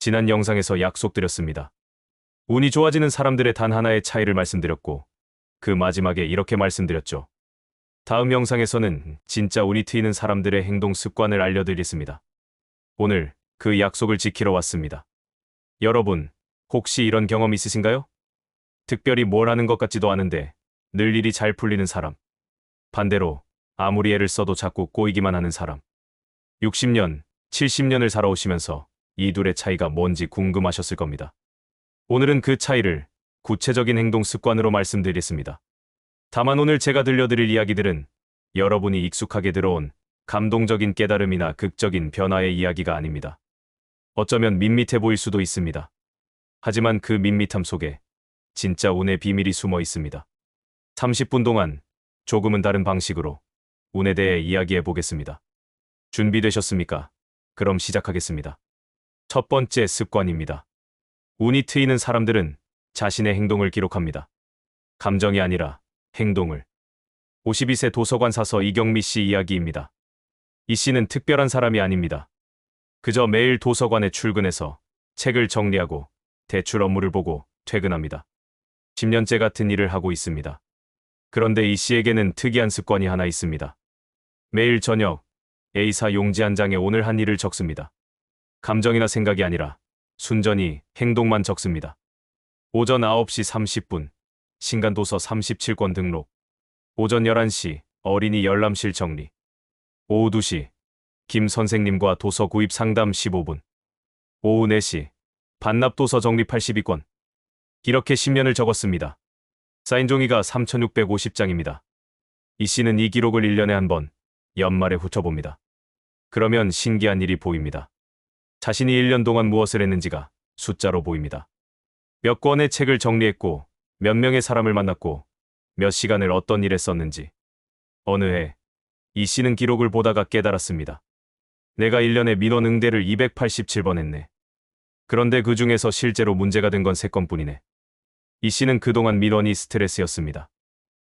지난 영상에서 약속드렸습니다. 운이 좋아지는 사람들의 단 하나의 차이를 말씀드렸고, 그 마지막에 이렇게 말씀드렸죠. 다음 영상에서는 진짜 운이 트이는 사람들의 행동 습관을 알려드리겠습니다. 오늘 그 약속을 지키러 왔습니다. 여러분, 혹시 이런 경험 있으신가요? 특별히 뭘 하는 것 같지도 않은데 늘 일이 잘 풀리는 사람. 반대로 아무리 애를 써도 자꾸 꼬이기만 하는 사람. 60년, 70년을 살아오시면서 이 둘의 차이가 뭔지 궁금하셨을 겁니다. 오늘은 그 차이를 구체적인 행동 습관으로 말씀드리겠습니다. 다만 오늘 제가 들려드릴 이야기들은 여러분이 익숙하게 들어온 감동적인 깨달음이나 극적인 변화의 이야기가 아닙니다. 어쩌면 밋밋해 보일 수도 있습니다. 하지만 그 밋밋함 속에 진짜 운의 비밀이 숨어 있습니다. 30분 동안 조금은 다른 방식으로 운에 대해 이야기해 보겠습니다. 준비되셨습니까? 그럼 시작하겠습니다. 첫 번째 습관입니다. 운이 트이는 사람들은 자신의 행동을 기록합니다. 감정이 아니라 행동을. 52세 도서관 사서 이경미 씨 이야기입니다. 이 씨는 특별한 사람이 아닙니다. 그저 매일 도서관에 출근해서 책을 정리하고 대출 업무를 보고 퇴근합니다. 10년째 같은 일을 하고 있습니다. 그런데 이 씨에게는 특이한 습관이 하나 있습니다. 매일 저녁 A사 용지 한 장에 오늘 한 일을 적습니다. 감정이나 생각이 아니라 순전히 행동만 적습니다. 오전 9시 30분 신간도서 37권 등록. 오전 11시 어린이 열람실 정리. 오후 2시 김 선생님과 도서 구입 상담 15분. 오후 4시 반납도서 정리 82권. 이렇게 10년을 적었습니다. 쌓인 종이가 3650장입니다. 이 씨는 이 기록을 1년에 한 번 연말에 훑어봅니다. 그러면 신기한 일이 보입니다. 자신이 1년 동안 무엇을 했는지가 숫자로 보입니다. 몇 권의 책을 정리했고, 몇 명의 사람을 만났고, 몇 시간을 어떤 일에 썼는지. 어느 해, 이 씨는 기록을 보다가 깨달았습니다. 내가 1년에 민원 응대를 287번 했네. 그런데 그 중에서 실제로 문제가 된 건 3건뿐이네. 이 씨는 그동안 민원이 스트레스였습니다.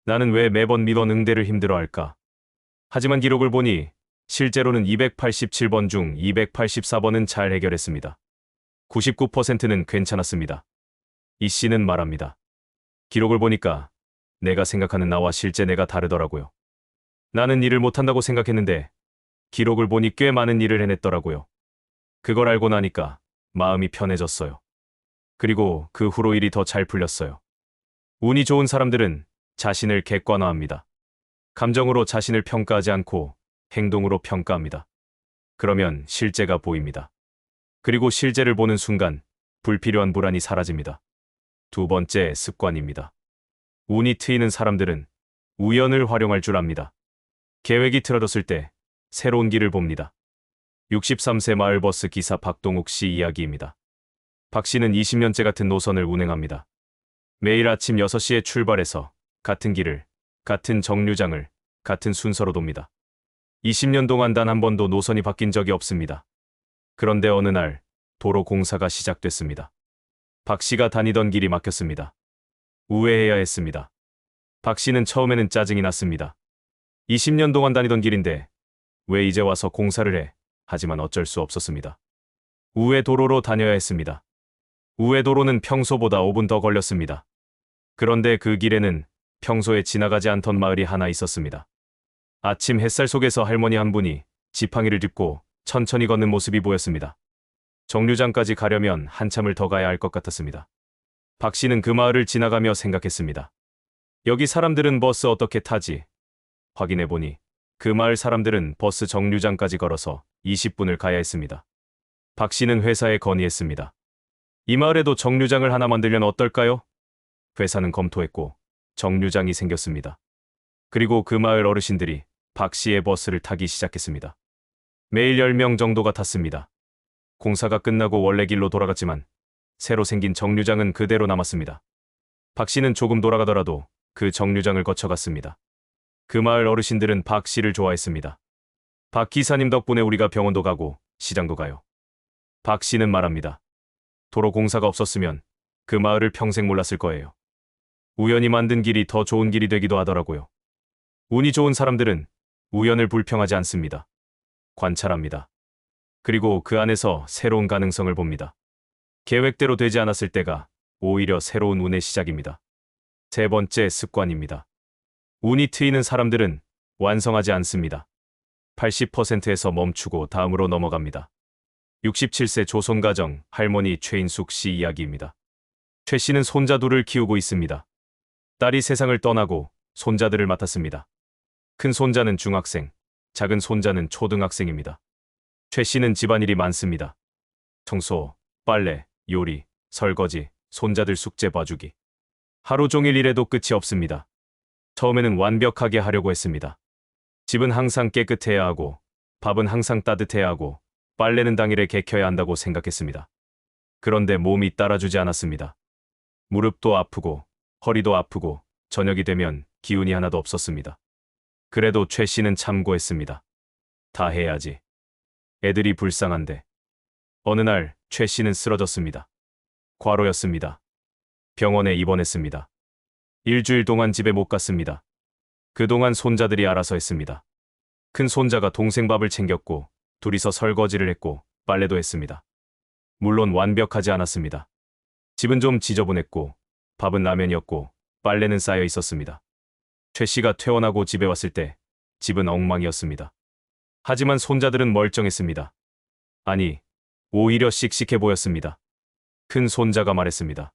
나는 왜 매번 민원 응대를 힘들어할까? 하지만 기록을 보니 실제로는 287번 중 284번은 잘 해결했습니다. 99%는 괜찮았습니다. 이 씨는 말합니다. 기록을 보니까 내가 생각하는 나와 실제 내가 다르더라고요. 나는 일을 못한다고 생각했는데 기록을 보니 꽤 많은 일을 해냈더라고요. 그걸 알고 나니까 마음이 편해졌어요. 그리고 그 후로 일이 더 잘 풀렸어요. 운이 좋은 사람들은 자신을 객관화합니다. 감정으로 자신을 평가하지 않고 행동으로 평가합니다. 그러면 실제가 보입니다. 그리고 실제를 보는 순간 불필요한 불안이 사라집니다. 두 번째 습관입니다. 운이 트이는 사람들은 우연을 활용할 줄 압니다. 계획이 틀어졌을 때 새로운 길을 봅니다. 63세 마을버스 기사 박동욱 씨 이야기입니다. 박 씨는 20년째 같은 노선을 운행합니다. 매일 아침 6시에 출발해서 같은 길을, 같은 정류장을, 같은 순서로 돕니다. 20년 동안 단 한 번도 노선이 바뀐 적이 없습니다. 그런데 어느 날 도로 공사가 시작됐습니다. 박 씨가 다니던 길이 막혔습니다. 우회해야 했습니다. 박 씨는 처음에는 짜증이 났습니다. 20년 동안 다니던 길인데 왜 이제 와서 공사를 해? 하지만 어쩔 수 없었습니다. 우회 도로로 다녀야 했습니다. 우회 도로는 평소보다 5분 더 걸렸습니다. 그런데 그 길에는 평소에 지나가지 않던 마을이 하나 있었습니다. 아침 햇살 속에서 할머니 한 분이 지팡이를 짚고 천천히 걷는 모습이 보였습니다. 정류장까지 가려면 한참을 더 가야 할 것 같았습니다. 박 씨는 그 마을을 지나가며 생각했습니다. 여기 사람들은 버스 어떻게 타지? 확인해보니 그 마을 사람들은 버스 정류장까지 걸어서 20분을 가야 했습니다. 박 씨는 회사에 건의했습니다. 이 마을에도 정류장을 하나 만들면 어떨까요? 회사는 검토했고 정류장이 생겼습니다. 그리고 그 마을 어르신들이 박 씨의 버스를 타기 시작했습니다. 매일 10명 정도가 탔습니다. 공사가 끝나고 원래 길로 돌아갔지만 새로 생긴 정류장은 그대로 남았습니다. 박 씨는 조금 돌아가더라도 그 정류장을 거쳐갔습니다. 그 마을 어르신들은 박 씨를 좋아했습니다. 박 기사님 덕분에 우리가 병원도 가고 시장도 가요. 박 씨는 말합니다. 도로 공사가 없었으면 그 마을을 평생 몰랐을 거예요. 우연히 만든 길이 더 좋은 길이 되기도 하더라고요. 운이 좋은 사람들은 우연을 불평하지 않습니다. 관찰합니다. 그리고 그 안에서 새로운 가능성을 봅니다. 계획대로 되지 않았을 때가 오히려 새로운 운의 시작입니다. 세 번째 습관입니다. 운이 트이는 사람들은 완성하지 않습니다. 80%에서 멈추고 다음으로 넘어갑니다. 67세 조선가정 할머니 최인숙 씨 이야기입니다. 최 씨는 손자 둘을 키우고 있습니다. 딸이 세상을 떠나고 손자들을 맡았습니다. 큰 손자는 중학생, 작은 손자는 초등학생입니다. 최 씨는 집안일이 많습니다. 청소, 빨래, 요리, 설거지, 손자들 숙제 봐주기. 하루 종일 일해도 끝이 없습니다. 처음에는 완벽하게 하려고 했습니다. 집은 항상 깨끗해야 하고, 밥은 항상 따뜻해야 하고, 빨래는 당일에 개켜야 한다고 생각했습니다. 그런데 몸이 따라주지 않았습니다. 무릎도 아프고, 허리도 아프고, 저녁이 되면 기운이 하나도 없었습니다. 그래도 최 씨는 참고했습니다. 다 해야지. 애들이 불쌍한데. 어느 날 최 씨는 쓰러졌습니다. 과로였습니다. 병원에 입원했습니다. 일주일 동안 집에 못 갔습니다. 그동안 손자들이 알아서 했습니다. 큰 손자가 동생 밥을 챙겼고, 둘이서 설거지를 했고, 빨래도 했습니다. 물론 완벽하지 않았습니다. 집은 좀 지저분했고, 밥은 라면이었고, 빨래는 쌓여 있었습니다. 최 씨가 퇴원하고 집에 왔을 때 집은 엉망이었습니다. 하지만 손자들은 멀쩡했습니다. 아니, 오히려 씩씩해 보였습니다. 큰 손자가 말했습니다.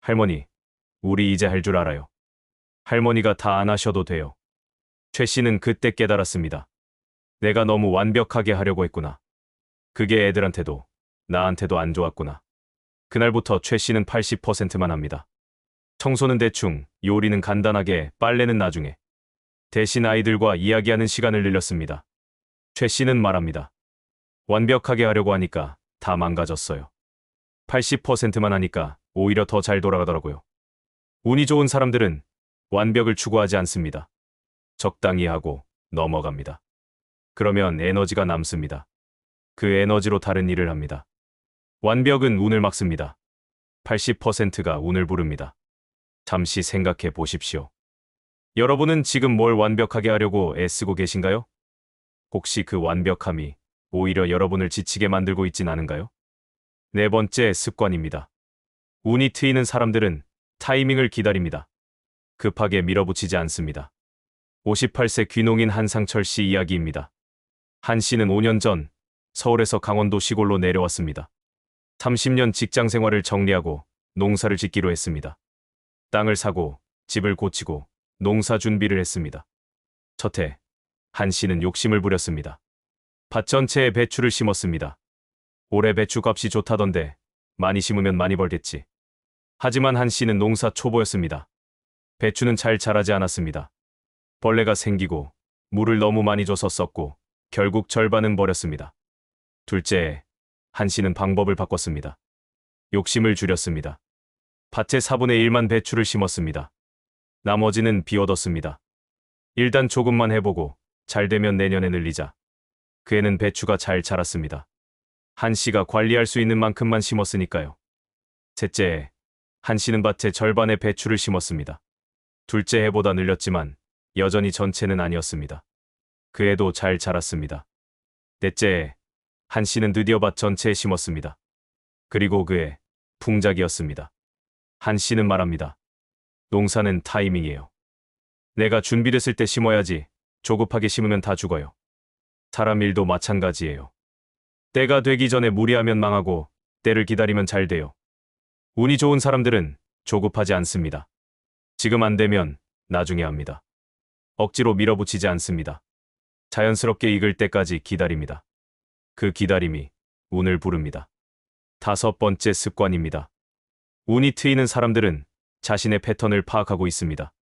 할머니, 우리 이제 할 줄 알아요. 할머니가 다 안 하셔도 돼요. 최 씨는 그때 깨달았습니다. 내가 너무 완벽하게 하려고 했구나. 그게 애들한테도 나한테도 안 좋았구나. 그날부터 최 씨는 80%만 합니다. 청소는 대충, 요리는 간단하게, 빨래는 나중에. 대신 아이들과 이야기하는 시간을 늘렸습니다. 최 씨는 말합니다. 완벽하게 하려고 하니까 다 망가졌어요. 80%만 하니까 오히려 더 잘 돌아가더라고요. 운이 좋은 사람들은 완벽을 추구하지 않습니다. 적당히 하고 넘어갑니다. 그러면 에너지가 남습니다. 그 에너지로 다른 일을 합니다. 완벽은 운을 막습니다. 80%가 운을 부릅니다. 잠시 생각해 보십시오. 여러분은 지금 뭘 완벽하게 하려고 애쓰고 계신가요? 혹시 그 완벽함이 오히려 여러분을 지치게 만들고 있진 않은가요? 네 번째 습관입니다. 운이 트이는 사람들은 타이밍을 기다립니다. 급하게 밀어붙이지 않습니다. 58세 귀농인 한상철 씨 이야기입니다. 한 씨는 5년 전 서울에서 강원도 시골로 내려왔습니다. 30년 직장 생활을 정리하고 농사를 짓기로 했습니다. 땅을 사고 집을 고치고 농사 준비를 했습니다. 첫 해, 한 씨는 욕심을 부렸습니다. 밭 전체에 배추를 심었습니다. 올해 배추 값이 좋다던데 많이 심으면 많이 벌겠지. 하지만 한 씨는 농사 초보였습니다. 배추는 잘 자라지 않았습니다. 벌레가 생기고 물을 너무 많이 줘서 썩고 결국 절반은 버렸습니다. 둘째 해, 한 씨는 방법을 바꿨습니다. 욕심을 줄였습니다. 밭의 4분의 1만 배추를 심었습니다. 나머지는 비워뒀습니다. 일단 조금만 해보고 잘 되면 내년에 늘리자. 그 해는 배추가 잘 자랐습니다. 한 씨가 관리할 수 있는 만큼만 심었으니까요. 셋째 해, 한 씨는 밭의 절반의 배추를 심었습니다. 둘째 해보다 늘렸지만 여전히 전체는 아니었습니다. 그 해도 잘 자랐습니다. 넷째 해, 한 씨는 드디어 밭 전체에 심었습니다. 그리고 그 해, 풍작이었습니다. 한 씨는 말합니다. 농사는 타이밍이에요. 내가 준비됐을 때 심어야지. 조급하게 심으면 다 죽어요. 사람 일도 마찬가지예요. 때가 되기 전에 무리하면 망하고 때를 기다리면 잘 돼요. 운이 좋은 사람들은 조급하지 않습니다. 지금 안 되면 나중에 합니다. 억지로 밀어붙이지 않습니다. 자연스럽게 익을 때까지 기다립니다. 그 기다림이 운을 부릅니다. 다섯 번째 습관입니다. 운이 트이는 사람들은 자신의 패턴을 파악하고 있습니다.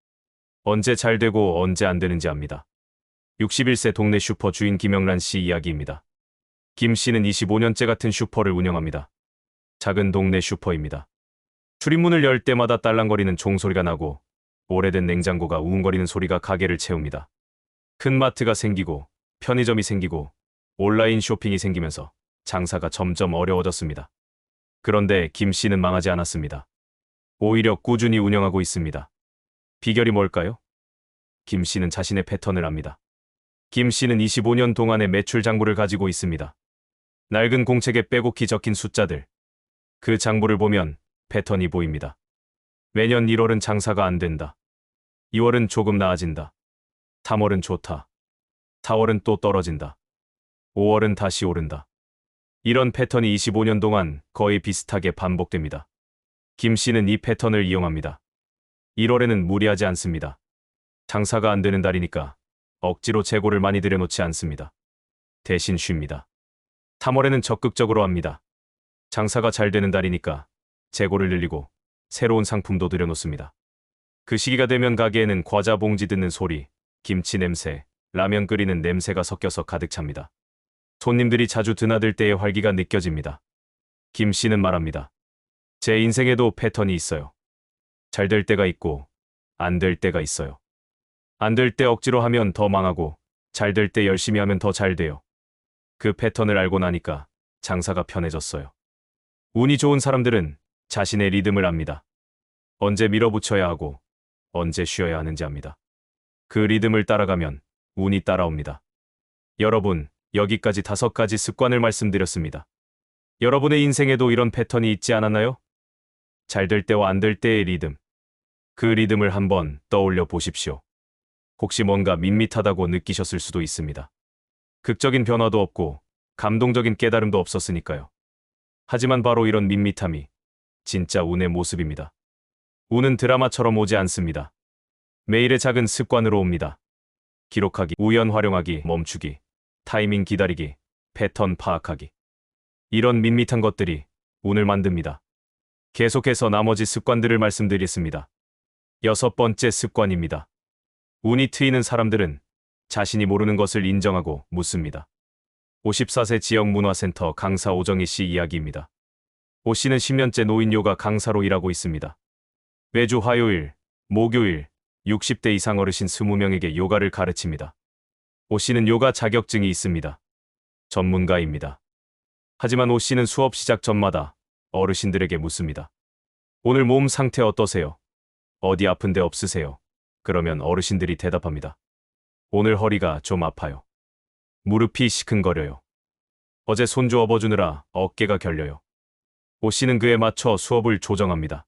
언제 잘 되고 언제 안 되는지 압니다. 61세 동네 슈퍼 주인 김영란 씨 이야기입니다. 김 씨는 25년째 같은 슈퍼를 운영합니다. 작은 동네 슈퍼입니다. 출입문을 열 때마다 딸랑거리는 종소리가 나고 오래된 냉장고가 우웅거리는 소리가 가게를 채웁니다. 큰 마트가 생기고 편의점이 생기고 온라인 쇼핑이 생기면서 장사가 점점 어려워졌습니다. 그런데 김 씨는 망하지 않았습니다. 오히려 꾸준히 운영하고 있습니다. 비결이 뭘까요? 김 씨는 자신의 패턴을 압니다. 김 씨는 25년 동안의 매출 장부를 가지고 있습니다. 낡은 공책에 빼곡히 적힌 숫자들. 그 장부를 보면 패턴이 보입니다. 매년 1월은 장사가 안 된다. 2월은 조금 나아진다. 3월은 좋다. 4월은 또 떨어진다. 5월은 다시 오른다. 이런 패턴이 25년 동안 거의 비슷하게 반복됩니다. 김 씨는 이 패턴을 이용합니다. 1월에는 무리하지 않습니다. 장사가 안 되는 달이니까 억지로 재고를 많이 들여놓지 않습니다. 대신 쉽니다. 3월에는 적극적으로 합니다. 장사가 잘 되는 달이니까 재고를 늘리고 새로운 상품도 들여놓습니다. 그 시기가 되면 가게에는 과자 봉지 듣는 소리, 김치 냄새, 라면 끓이는 냄새가 섞여서 가득 찹니다. 손님들이 자주 드나들 때의 활기가 느껴집니다. 김 씨는 말합니다. 제 인생에도 패턴이 있어요. 잘 될 때가 있고 안 될 때가 있어요. 안 될 때 억지로 하면 더 망하고 잘 될 때 열심히 하면 더 잘 돼요. 그 패턴을 알고 나니까 장사가 편해졌어요. 운이 좋은 사람들은 자신의 리듬을 압니다. 언제 밀어붙여야 하고 언제 쉬어야 하는지 압니다. 그 리듬을 따라가면 운이 따라옵니다. 여러분, 여기까지 5가지 습관을 말씀드렸습니다. 여러분의 인생에도 이런 패턴이 있지 않았나요? 잘 될 때와 안 될 때의 리듬. 그 리듬을 한번 떠올려 보십시오. 혹시 뭔가 밋밋하다고 느끼셨을 수도 있습니다. 극적인 변화도 없고 감동적인 깨달음도 없었으니까요. 하지만 바로 이런 밋밋함이 진짜 운의 모습입니다. 운은 드라마처럼 오지 않습니다. 매일의 작은 습관으로 옵니다. 기록하기, 우연 활용하기, 멈추기, 타이밍 기다리기, 패턴 파악하기. 이런 밋밋한 것들이 운을 만듭니다. 계속해서 나머지 습관들을 말씀드리겠습니다. 6번째 습관입니다. 운이 트이는 사람들은 자신이 모르는 것을 인정하고 묻습니다. 54세 지역문화센터 강사 오정희 씨 이야기입니다. 오 씨는 10년째 노인 요가 강사로 일하고 있습니다. 매주 화요일, 목요일 60대 이상 어르신 20명에게 요가를 가르칩니다. 오 씨는 요가 자격증이 있습니다. 전문가입니다. 하지만 오 씨는 수업 시작 전마다 어르신들에게 묻습니다. 오늘 몸 상태 어떠세요? 어디 아픈 데 없으세요? 그러면 어르신들이 대답합니다. 오늘 허리가 좀 아파요. 무릎이 시큰거려요. 어제 손주 업어주느라 어깨가 결려요. 오 씨는 그에 맞춰 수업을 조정합니다.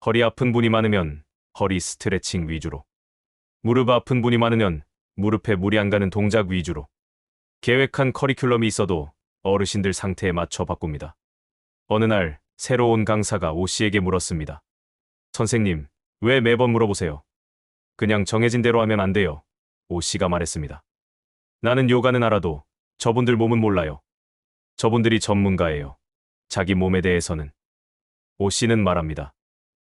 허리 아픈 분이 많으면 허리 스트레칭 위주로, 무릎 아픈 분이 많으면 무릎에 물이 안 가는 동작 위주로, 계획한 커리큘럼이 있어도 어르신들 상태에 맞춰 바꿉니다. 어느 날 새로 온 강사가 오 씨에게 물었습니다. 선생님, 왜 매번 물어보세요? 그냥 정해진 대로 하면 안 돼요. 오 씨가 말했습니다. 나는 요가는 알아도 저분들 몸은 몰라요. 저분들이 전문가예요. 자기 몸에 대해서는. 오 씨는 말합니다.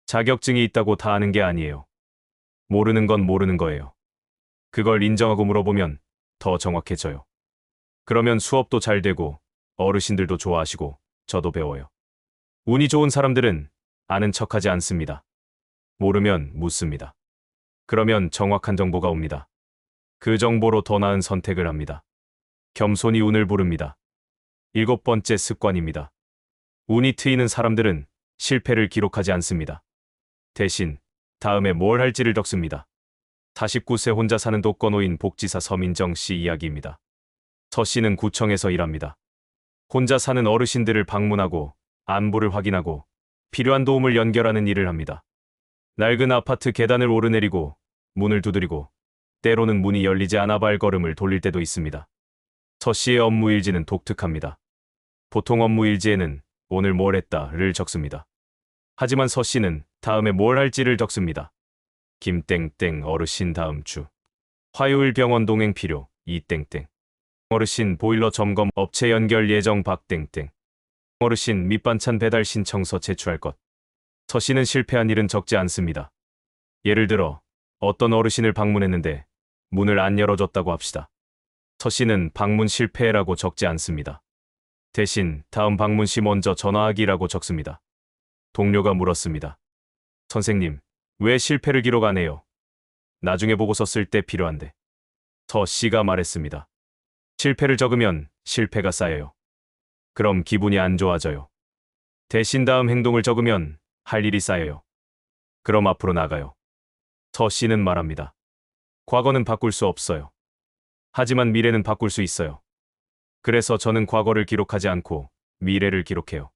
자격증이 있다고 다 아는 게 아니에요. 모르는 건 모르는 거예요. 그걸 인정하고 물어보면 더 정확해져요. 그러면 수업도 잘 되고 어르신들도 좋아하시고 저도 배워요. 운이 좋은 사람들은 아는 척하지 않습니다. 모르면 묻습니다. 그러면 정확한 정보가 옵니다. 그 정보로 더 나은 선택을 합니다. 겸손히 운을 부릅니다. 7번째 습관입니다. 운이 트이는 사람들은 실패를 기록하지 않습니다. 대신 다음에 뭘 할지를 적습니다. 49세 혼자 사는 독거노인 복지사 서민정 씨 이야기입니다. 서 씨는 구청에서 일합니다. 혼자 사는 어르신들을 방문하고 안부를 확인하고 필요한 도움을 연결하는 일을 합니다. 낡은 아파트 계단을 오르내리고 문을 두드리고 때로는 문이 열리지 않아 발걸음을 돌릴 때도 있습니다. 서 씨의 업무 일지는 독특합니다. 보통 업무 일지에는 오늘 뭘 했다를 적습니다. 하지만 서 씨는 다음에 뭘 할지를 적습니다. 김땡땡 어르신 다음 주 화요일 병원 동행 필요 이땡땡 어르신 보일러 점검 업체 연결 예정 박땡땡 어르신 밑반찬 배달 신청서 제출할 것. 서 씨는 실패한 일은 적지 않습니다. 예를 들어 어떤 어르신을 방문했는데 문을 안 열어줬다고 합시다. 서 씨는 방문 실패라고 적지 않습니다. 대신 다음 방문 시 먼저 전화하기라고 적습니다. 동료가 물었습니다. 선생님, 왜 실패를 기록 안 해요? 나중에 보고서 쓸 때 필요한데. 서 씨가 말했습니다. 실패를 적으면 실패가 쌓여요. 그럼 기분이 안 좋아져요. 대신 다음 행동을 적으면 할 일이 쌓여요. 그럼 앞으로 나가요. 서 씨는 말합니다. 과거는 바꿀 수 없어요. 하지만 미래는 바꿀 수 있어요. 그래서 저는 과거를 기록하지 않고 미래를 기록해요.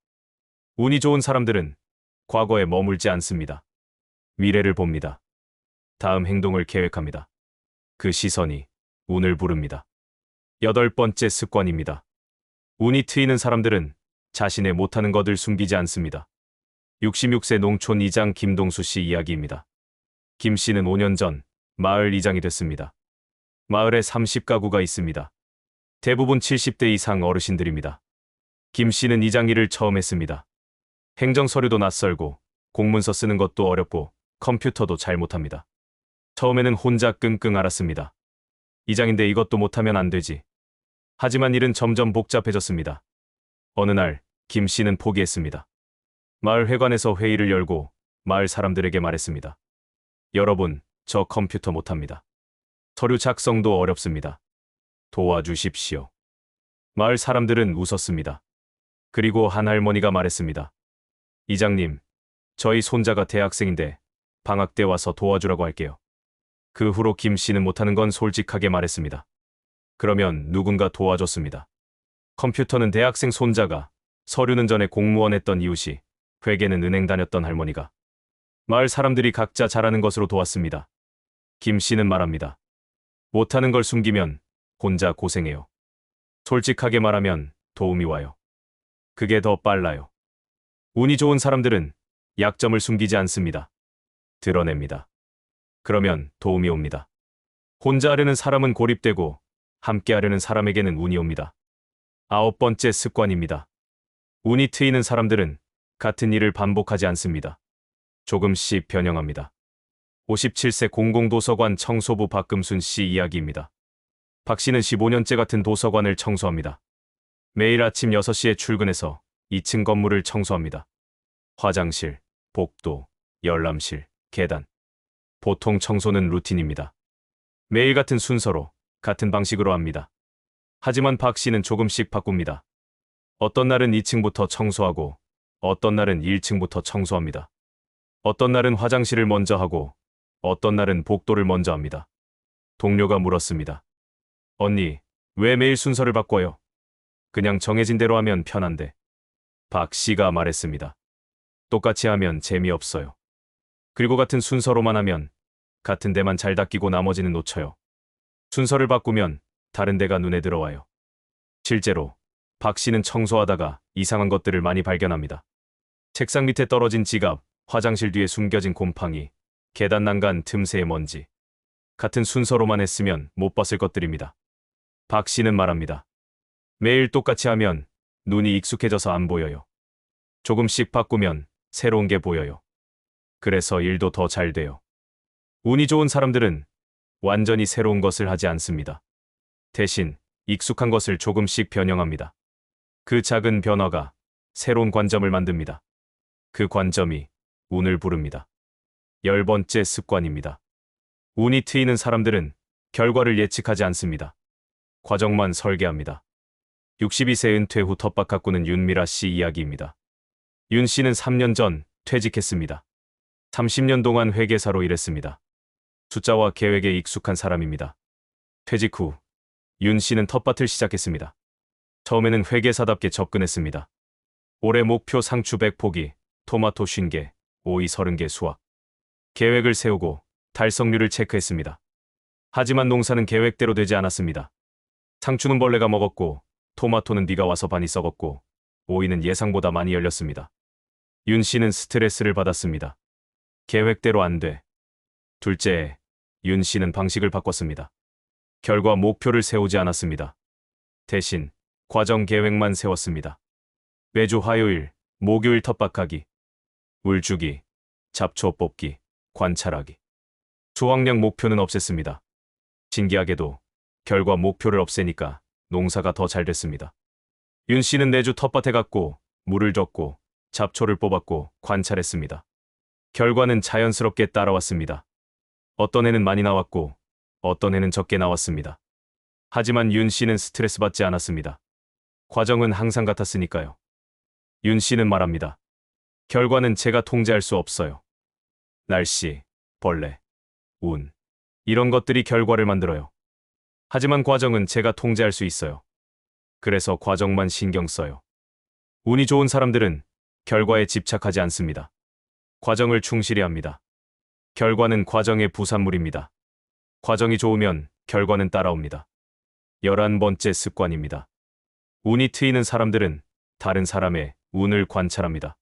운이 좋은 사람들은 과거에 머물지 않습니다. 미래를 봅니다. 다음 행동을 계획합니다. 그 시선이 운을 부릅니다. 8번째 습관입니다. 운이 트이는 사람들은 자신의 못하는 것을 숨기지 않습니다. 66세 농촌 이장 김동수 씨 이야기입니다. 김 씨는 5년 전 마을 이장이 됐습니다. 마을에 30가구가 있습니다. 대부분 70대 이상 어르신들입니다. 김 씨는 이장 일을 처음 했습니다. 행정 서류도 낯설고 공문서 쓰는 것도 어렵고 컴퓨터도 잘 못합니다. 처음에는 혼자 끙끙 앓았습니다. 이장인데 이것도 못하면 안 되지. 하지만 일은 점점 복잡해졌습니다. 어느 날 김 씨는 포기했습니다. 마을 회관에서 회의를 열고 마을 사람들에게 말했습니다. 여러분, 저 컴퓨터 못합니다. 서류 작성도 어렵습니다. 도와주십시오. 마을 사람들은 웃었습니다. 그리고 한 할머니가 말했습니다. 이장님, 저희 손자가 대학생인데 방학 때 와서 도와주라고 할게요. 그 후로 김 씨는 못하는 건 솔직하게 말했습니다. 그러면 누군가 도와줬습니다. 컴퓨터는 대학생 손자가, 서류는 전에 공무원 했던 이웃이, 회계는 은행 다녔던 할머니가. 마을 사람들이 각자 잘하는 것으로 도왔습니다. 김 씨는 말합니다. 못하는 걸 숨기면 혼자 고생해요. 솔직하게 말하면 도움이 와요. 그게 더 빨라요. 운이 좋은 사람들은 약점을 숨기지 않습니다. 드러냅니다. 그러면 도움이 옵니다. 혼자 하려는 사람은 고립되고 함께 하려는 사람에게는 운이 옵니다. 9번째 습관입니다. 운이 트이는 사람들은 같은 일을 반복하지 않습니다. 조금씩 변형합니다. 57세 공공도서관 청소부 박금순 씨 이야기입니다. 박 씨는 15년째 같은 도서관을 청소합니다. 매일 아침 6시에 출근해서 2층 건물을 청소합니다. 화장실, 복도, 열람실, 계단. 보통 청소는 루틴입니다. 매일 같은 순서로, 같은 방식으로 합니다. 하지만 박 씨는 조금씩 바꿉니다. 어떤 날은 2층부터 청소하고, 어떤 날은 1층부터 청소합니다. 어떤 날은 화장실을 먼저 하고, 어떤 날은 복도를 먼저 합니다. 동료가 물었습니다. 언니, 왜 매일 순서를 바꿔요? 그냥 정해진 대로 하면 편한데. 박 씨가 말했습니다. 똑같이 하면 재미없어요. 그리고 같은 순서로만 하면 같은 데만 잘 닦이고 나머지는 놓쳐요. 순서를 바꾸면 다른 데가 눈에 들어와요. 실제로 박 씨는 청소하다가 이상한 것들을 많이 발견합니다. 책상 밑에 떨어진 지갑, 화장실 뒤에 숨겨진 곰팡이, 계단 난간 틈새의 먼지. 같은 순서로만 했으면 못 봤을 것들입니다. 박 씨는 말합니다. 매일 똑같이 하면 눈이 익숙해져서 안 보여요. 조금씩 바꾸면 새로운 게 보여요. 그래서 일도 더 잘 돼요. 운이 좋은 사람들은 완전히 새로운 것을 하지 않습니다. 대신 익숙한 것을 조금씩 변형합니다. 그 작은 변화가 새로운 관점을 만듭니다. 그 관점이 운을 부릅니다. 10번째 습관입니다. 운이 트이는 사람들은 결과를 예측하지 않습니다. 과정만 설계합니다. 62세 은퇴 후 텃밭 가꾸는 윤미라 씨 이야기입니다. 윤 씨는 3년 전 퇴직했습니다. 30년 동안 회계사로 일했습니다. 숫자와 계획에 익숙한 사람입니다. 퇴직 후 윤 씨는 텃밭을 시작했습니다. 처음에는 회계사답게 접근했습니다. 올해 목표 상추 100포기, 토마토 50개, 오이 30개 수확. 계획을 세우고 달성률을 체크했습니다. 하지만 농사는 계획대로 되지 않았습니다. 상추는 벌레가 먹었고, 토마토는 비가 와서 반이 썩었고, 오이는 예상보다 많이 열렸습니다. 윤 씨는 스트레스를 받았습니다. 계획대로 안 돼. 둘째에 윤 씨는 방식을 바꿨습니다. 결과 목표를 세우지 않았습니다. 대신 과정 계획만 세웠습니다. 매주 화요일, 목요일 텃밭가기, 물주기, 잡초 뽑기, 관찰하기. 수확량 목표는 없앴습니다. 신기하게도 결과 목표를 없애니까 농사가 더 잘 됐습니다. 윤 씨는 매주 텃밭에 갔고 물을 줬고 잡초를 뽑았고 관찰했습니다. 결과는 자연스럽게 따라왔습니다. 어떤 해는 많이 나왔고 어떤 해는 적게 나왔습니다. 하지만 윤 씨는 스트레스 받지 않았습니다. 과정은 항상 같았으니까요. 윤 씨는 말합니다. 결과는 제가 통제할 수 없어요. 날씨, 벌레, 운, 이런 것들이 결과를 만들어요. 하지만 과정은 제가 통제할 수 있어요. 그래서 과정만 신경 써요. 운이 좋은 사람들은 결과에 집착하지 않습니다. 과정을 충실히 합니다. 결과는 과정의 부산물입니다. 과정이 좋으면 결과는 따라옵니다. 11번째 습관입니다. 운이 트이는 사람들은 다른 사람의 운을 관찰합니다.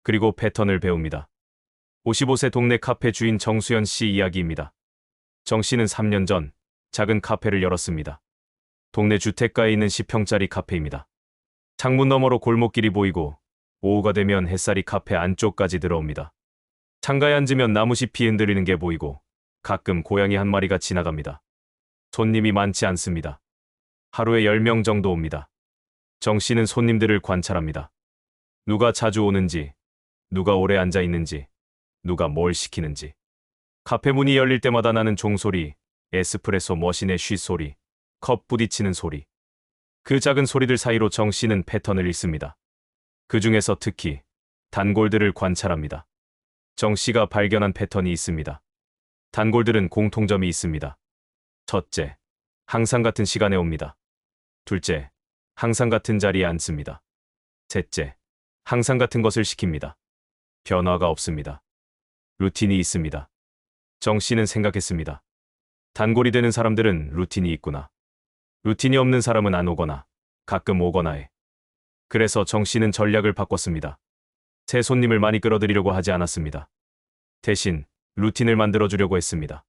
그리고 패턴을 배웁니다. 55세 동네 카페 주인 정수연 씨 이야기입니다. 정 씨는 3년 전 작은 카페를 열었습니다. 동네 주택가에 있는 10평짜리 카페입니다. 창문 너머로 골목길이 보이고 오후가 되면 햇살이 카페 안쪽까지 들어옵니다. 창가에 앉으면 나무잎이 흔들리는 게 보이고 가끔 고양이 한 마리가 지나갑니다. 손님이 많지 않습니다. 하루에 10명 정도 옵니다. 정 씨는 손님들을 관찰합니다. 누가 자주 오는지, 누가 오래 앉아 있는지, 누가 뭘 시키는지. 카페 문이 열릴 때마다 나는 종소리, 에스프레소 머신의 쉿소리, 컵 부딪히는 소리. 그 작은 소리들 사이로 정 씨는 패턴을 읽습니다. 그 중에서 특히 단골들을 관찰합니다. 정 씨가 발견한 패턴이 있습니다. 단골들은 공통점이 있습니다. 첫째, 항상 같은 시간에 옵니다. 둘째, 항상 같은 자리에 앉습니다. 셋째, 항상 같은 것을 시킵니다. 변화가 없습니다. 루틴이 있습니다. 정 씨는 생각했습니다. 단골이 되는 사람들은 루틴이 있구나. 루틴이 없는 사람은 안 오거나 가끔 오거나 해. 그래서 정 씨는 전략을 바꿨습니다. 새 손님을 많이 끌어들이려고 하지 않았습니다. 대신 루틴을 만들어주려고 했습니다.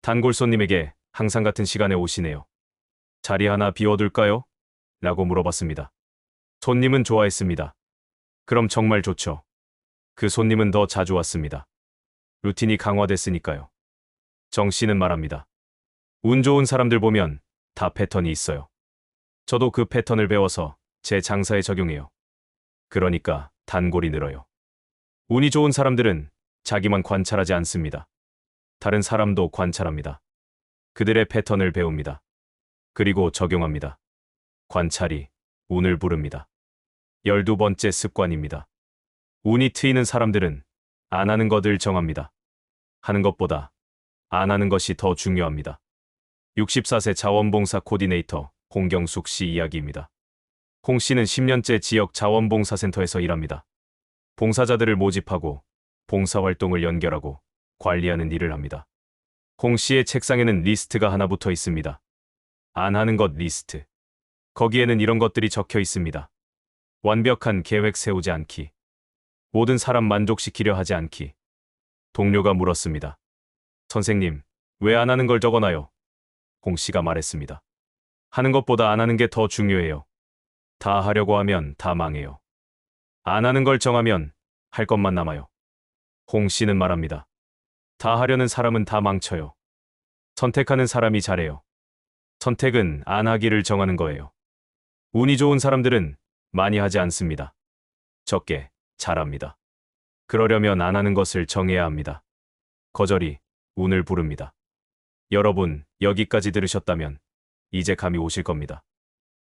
단골 손님에게 항상 같은 시간에 오시네요. 자리 하나 비워둘까요? 라고 물어봤습니다. 손님은 좋아했습니다. 그럼 정말 좋죠. 그 손님은 더 자주 왔습니다. 루틴이 강화됐으니까요. 정 씨는 말합니다. 운 좋은 사람들 보면 다 패턴이 있어요. 저도 그 패턴을 배워서 제 장사에 적용해요. 그러니까 단골이 늘어요. 운이 좋은 사람들은 자기만 관찰하지 않습니다. 다른 사람도 관찰합니다. 그들의 패턴을 배웁니다. 그리고 적용합니다. 관찰이 운을 부릅니다. 12번째 습관입니다. 운이 트이는 사람들은 안 하는 것을 정합니다. 하는 것보다 안 하는 것이 더 중요합니다. 64세 자원봉사 코디네이터 홍경숙 씨 이야기입니다. 홍 씨는 10년째 지역 자원봉사센터에서 일합니다. 봉사자들을 모집하고 봉사활동을 연결하고 관리하는 일을 합니다. 홍 씨의 책상에는 리스트가 하나 붙어 있습니다. 안 하는 것 리스트. 거기에는 이런 것들이 적혀 있습니다. 완벽한 계획 세우지 않기. 모든 사람 만족시키려 하지 않기. 동료가 물었습니다. 선생님, 왜 안 하는 걸 적어놔요? 홍 씨가 말했습니다. 하는 것보다 안 하는 게 더 중요해요. 다 하려고 하면 다 망해요. 안 하는 걸 정하면 할 것만 남아요. 홍 씨는 말합니다. 다 하려는 사람은 다 망쳐요. 선택하는 사람이 잘해요. 선택은 안 하기를 정하는 거예요. 운이 좋은 사람들은 많이 하지 않습니다. 적게 잘합니다. 그러려면 안 하는 것을 정해야 합니다. 거절이 운을 부릅니다. 여러분, 여기까지 들으셨다면 이제 감이 오실 겁니다.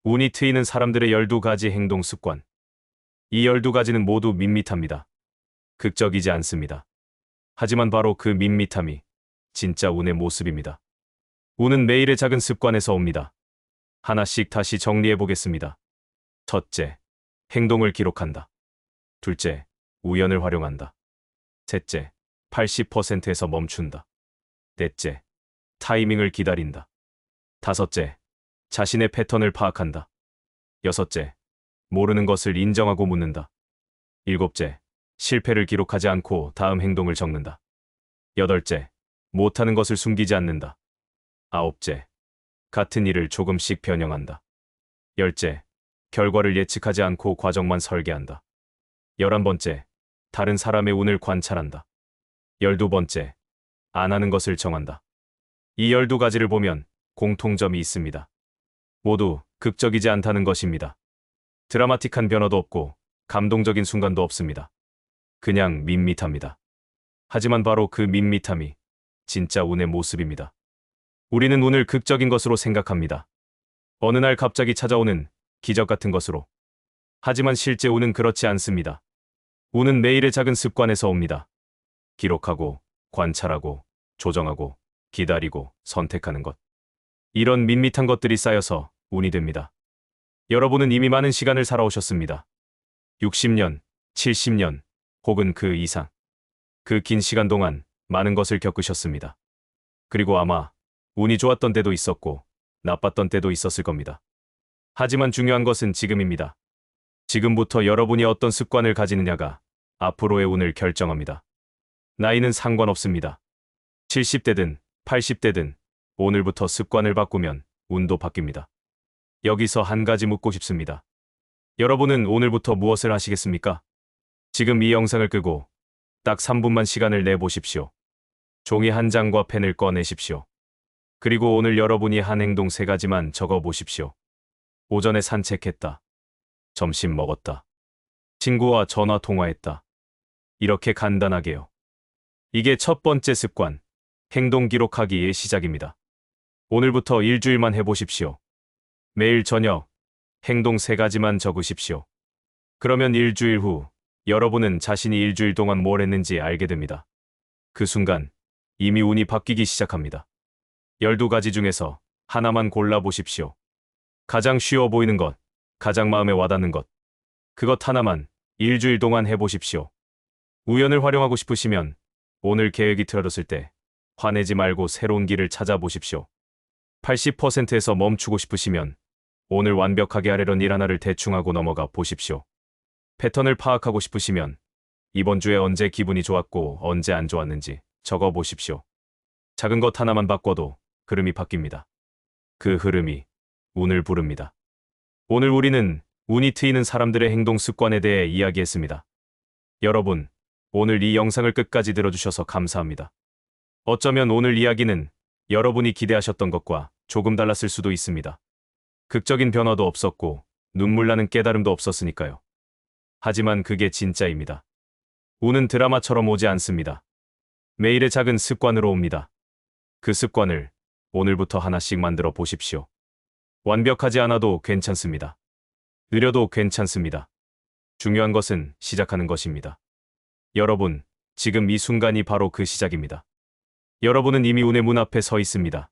운이 트이는 사람들의 12가지 행동 습관. 이 12가지는 모두 밋밋합니다. 극적이지 않습니다. 하지만 바로 그 밋밋함이 진짜 운의 모습입니다. 운은 매일의 작은 습관에서 옵니다. 하나씩 다시 정리해 보겠습니다. 첫째, 행동을 기록한다. 둘째, 우연을 활용한다. 셋째, 80%에서 멈춘다. 넷째, 타이밍을 기다린다. 다섯째, 자신의 패턴을 파악한다. 여섯째, 모르는 것을 인정하고 묻는다. 일곱째, 실패를 기록하지 않고 다음 행동을 적는다. 여덟째, 못하는 것을 숨기지 않는다. 아홉째, 같은 일을 조금씩 변형한다. 열째, 결과를 예측하지 않고 과정만 설계한다. 11번째, 다른 사람의 운을 관찰한다. 12번째, 안 하는 것을 정한다. 이 12가지를 보면 공통점이 있습니다. 모두 극적이지 않다는 것입니다. 드라마틱한 변화도 없고 감동적인 순간도 없습니다. 그냥 밋밋합니다. 하지만 바로 그 밋밋함이 진짜 운의 모습입니다. 우리는 운을 극적인 것으로 생각합니다. 어느 날 갑자기 찾아오는 기적 같은 것으로. 하지만 실제 운은 그렇지 않습니다. 운은 매일의 작은 습관에서 옵니다. 기록하고, 관찰하고, 조정하고, 기다리고, 선택하는 것. 이런 밋밋한 것들이 쌓여서 운이 됩니다. 여러분은 이미 많은 시간을 살아오셨습니다. 60년, 70년 혹은 그 이상. 그 긴 시간 동안 많은 것을 겪으셨습니다. 그리고 아마 운이 좋았던 때도 있었고 나빴던 때도 있었을 겁니다. 하지만 중요한 것은 지금입니다. 지금부터 여러분이 어떤 습관을 가지느냐가 앞으로의 운을 결정합니다. 나이는 상관없습니다. 70대든 80대든 오늘부터 습관을 바꾸면 운도 바뀝니다. 여기서 한 가지 묻고 싶습니다. 여러분은 오늘부터 무엇을 하시겠습니까? 지금 이 영상을 끄고 딱 3분만 시간을 내보십시오. 종이 한 장과 펜을 꺼내십시오. 그리고 오늘 여러분이 한 행동 3가지만 적어 보십시오. 오전에 산책했다. 점심 먹었다. 친구와 전화 통화했다. 이렇게 간단하게요. 이게 첫 번째 습관, 행동 기록하기의 시작입니다. 오늘부터 일주일만 해보십시오. 매일 저녁, 행동 3가지만 적으십시오. 그러면 일주일 후, 여러분은 자신이 일주일 동안 뭘 했는지 알게 됩니다. 그 순간, 이미 운이 바뀌기 시작합니다. 12가지 중에서 하나만 골라보십시오. 가장 쉬워 보이는 것, 가장 마음에 와닿는 것. 그것 하나만 일주일 동안 해보십시오. 우연을 활용하고 싶으시면 오늘 계획이 틀어졌을 때 화내지 말고 새로운 길을 찾아보십시오. 80%에서 멈추고 싶으시면 오늘 완벽하게 하려던 일 하나를 대충 하고 넘어가 보십시오. 패턴을 파악하고 싶으시면 이번 주에 언제 기분이 좋았고 언제 안 좋았는지 적어 보십시오. 작은 것 하나만 바꿔도 흐름이 바뀝니다. 그 흐름이 운을 부릅니다. 오늘 우리는 운이 트이는 사람들의 행동 습관에 대해 이야기했습니다. 여러분, 오늘 이 영상을 끝까지 들어주셔서 감사합니다. 어쩌면 오늘 이야기는 여러분이 기대하셨던 것과 조금 달랐을 수도 있습니다. 극적인 변화도 없었고 눈물 나는 깨달음도 없었으니까요. 하지만 그게 진짜입니다. 운은 드라마처럼 오지 않습니다. 매일의 작은 습관으로 옵니다. 그 습관을 오늘부터 하나씩 만들어 보십시오. 완벽하지 않아도 괜찮습니다. 느려도 괜찮습니다. 중요한 것은 시작하는 것입니다. 여러분, 지금 이 순간이 바로 그 시작입니다. 여러분은 이미 운의 문 앞에 서 있습니다.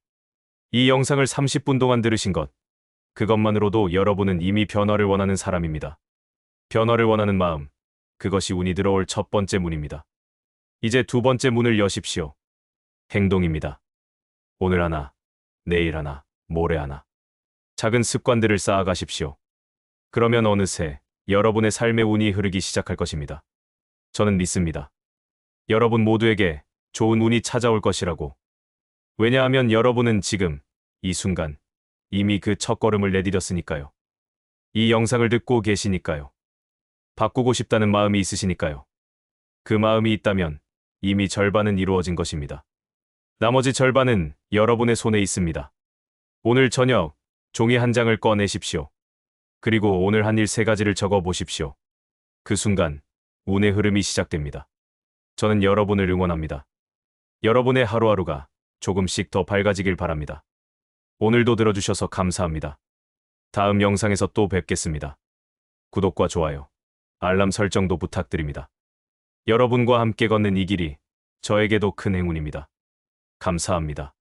이 영상을 30분 동안 들으신 것, 그것만으로도 여러분은 이미 변화를 원하는 사람입니다. 변화를 원하는 마음, 그것이 운이 들어올 첫 번째 문입니다. 이제 두 번째 문을 여십시오. 행동입니다. 오늘 하나, 내일 하나, 모레 하나. 작은 습관들을 쌓아가십시오. 그러면 어느새 여러분의 삶의 운이 흐르기 시작할 것입니다. 저는 믿습니다. 여러분 모두에게 좋은 운이 찾아올 것이라고. 왜냐하면 여러분은 지금, 이 순간, 이미 그 첫걸음을 내디뎠으니까요. 이 영상을 듣고 계시니까요. 바꾸고 싶다는 마음이 있으시니까요. 그 마음이 있다면 이미 절반은 이루어진 것입니다. 나머지 절반은 여러분의 손에 있습니다. 오늘 저녁 종이 한 장을 꺼내십시오. 그리고 오늘 한 일 3가지를 적어 보십시오. 그 순간 운의 흐름이 시작됩니다. 저는 여러분을 응원합니다. 여러분의 하루하루가 조금씩 더 밝아지길 바랍니다. 오늘도 들어주셔서 감사합니다. 다음 영상에서 또 뵙겠습니다. 구독과 좋아요, 알람 설정도 부탁드립니다. 여러분과 함께 걷는 이 길이 저에게도 큰 행운입니다. 감사합니다.